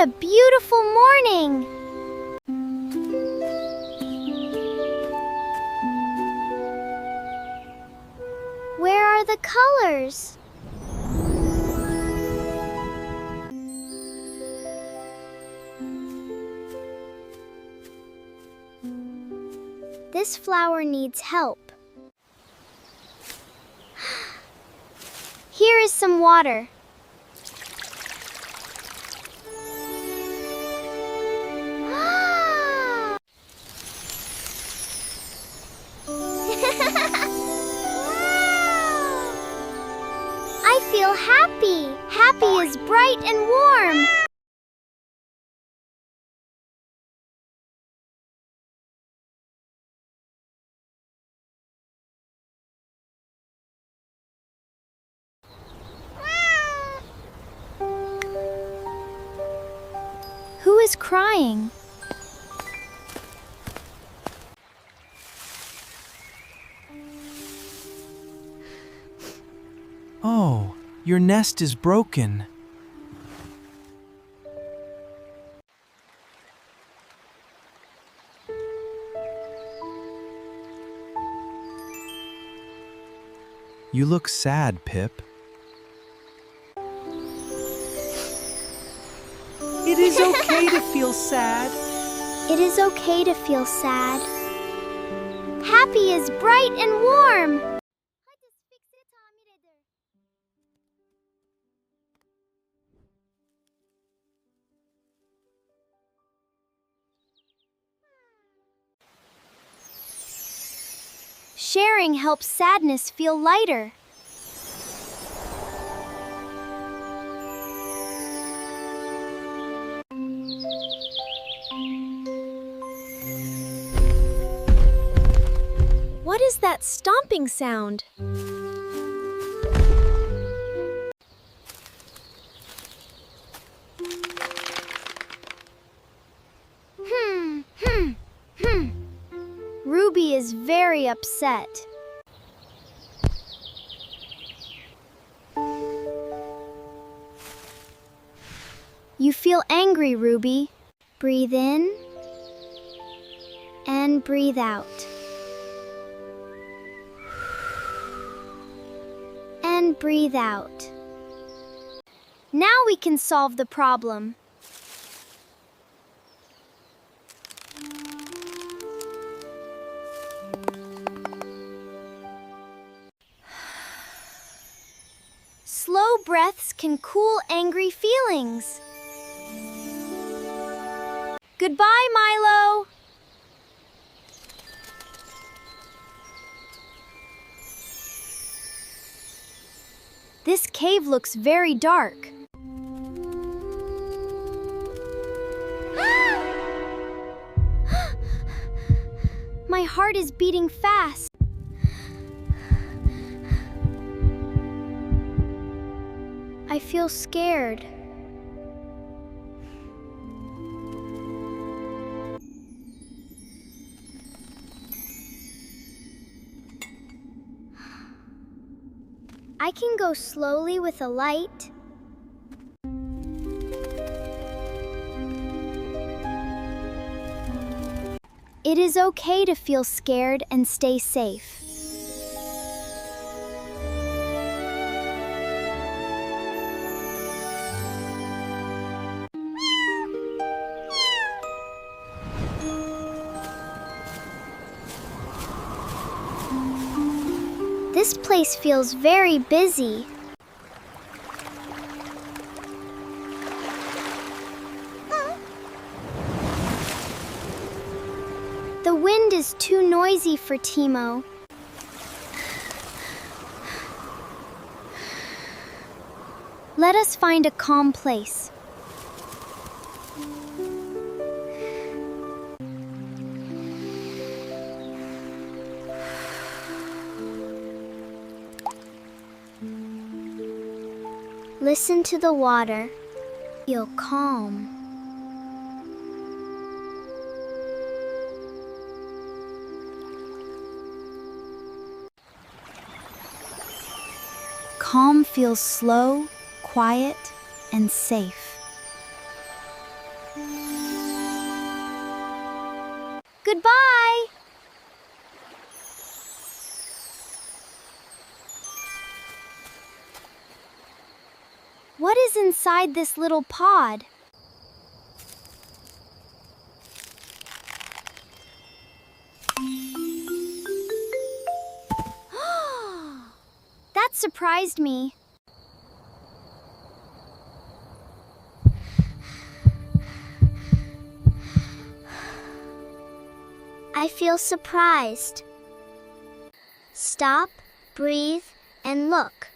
What a beautiful morning! Where are the colors? This flower needs help. Here is some water. I feel happy. Happy is bright and warm. Who is crying? Oh, your nest is broken. You look sad, Pip. It is okay to feel sad. It is okay to feel sad. Happy is bright and warm. Sharing helps sadness feel lighter. What is that stomping sound? Ruby is very upset. You feel angry, Ruby. Breathe in and breathe out. And breathe out. Now we can solve the problem. Slow breaths can cool angry feelings. Goodbye, Milo. This cave looks very dark. My heart is beating fast. I feel scared. I can go slowly with a light. It is okay to feel scared and stay safe. This place feels very busy. The wind is too noisy for Timo. Let us find a calm place. Listen to the water. Feel calm. Calm feels slow, quiet, and safe. What is inside this little pod? That surprised me. I feel surprised. Stop, breathe, and look.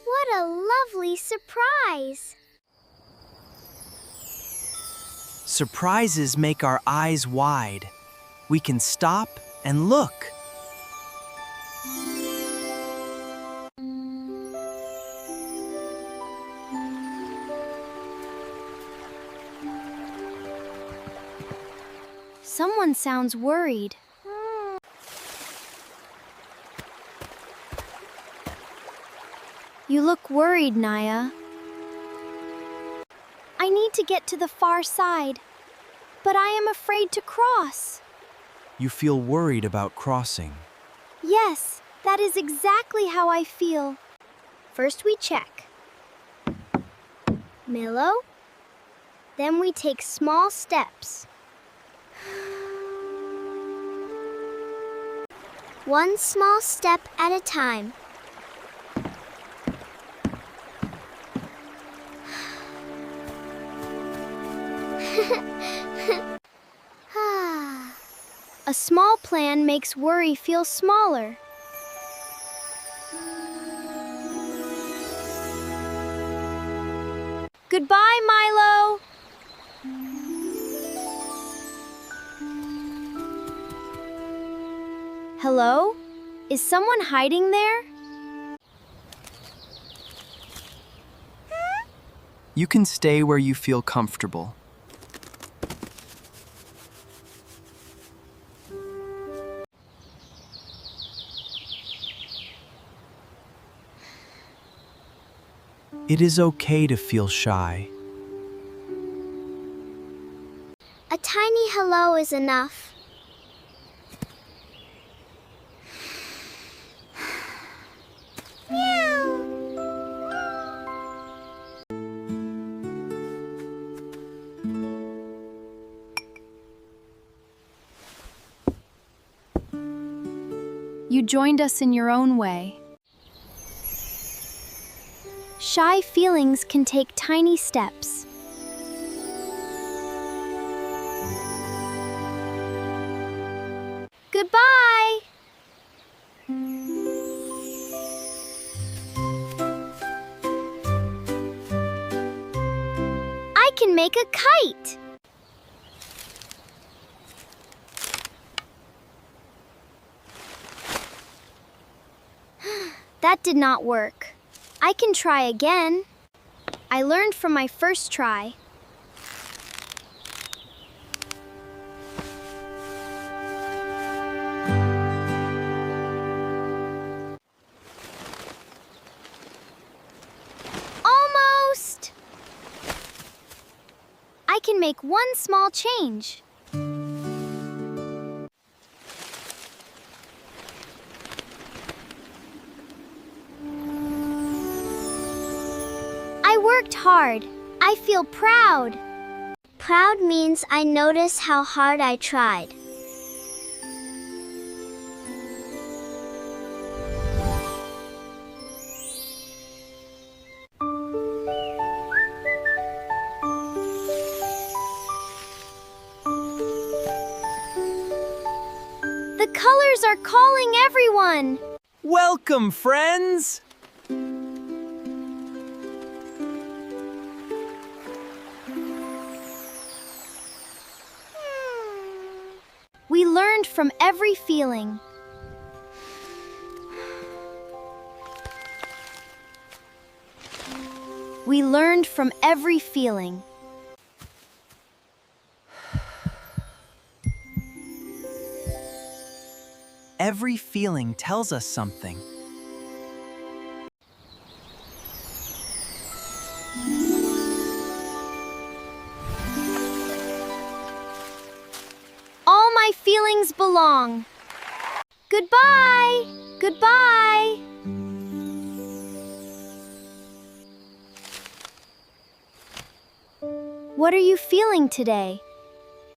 What a lovely surprise! Surprises make our eyes wide. We can stop and look. Someone sounds worried. You look worried, Naya. I need to get to the far side, but I am afraid to cross. You feel worried about crossing. Yes, that is exactly how I feel. First we check. Milo. Then we take small steps. One small step at a time. A small plan makes worry feel smaller. Goodbye, Milo! Hello? Is someone hiding there? You can stay where you feel comfortable. It is okay to feel shy. A tiny hello is enough. You joined us in your own way. Shy feelings can take tiny steps. Goodbye! I can make a kite! That did not work. I can try again. I learned from my first try. Almost! I can make one small change. I worked hard. I feel proud. Proud means I notice how hard I tried. The colors are calling everyone. Welcome, friends! We learned from every feeling. We learned from every feeling. Every feeling tells us something. things belong. Goodbye! Goodbye! What are you feeling today?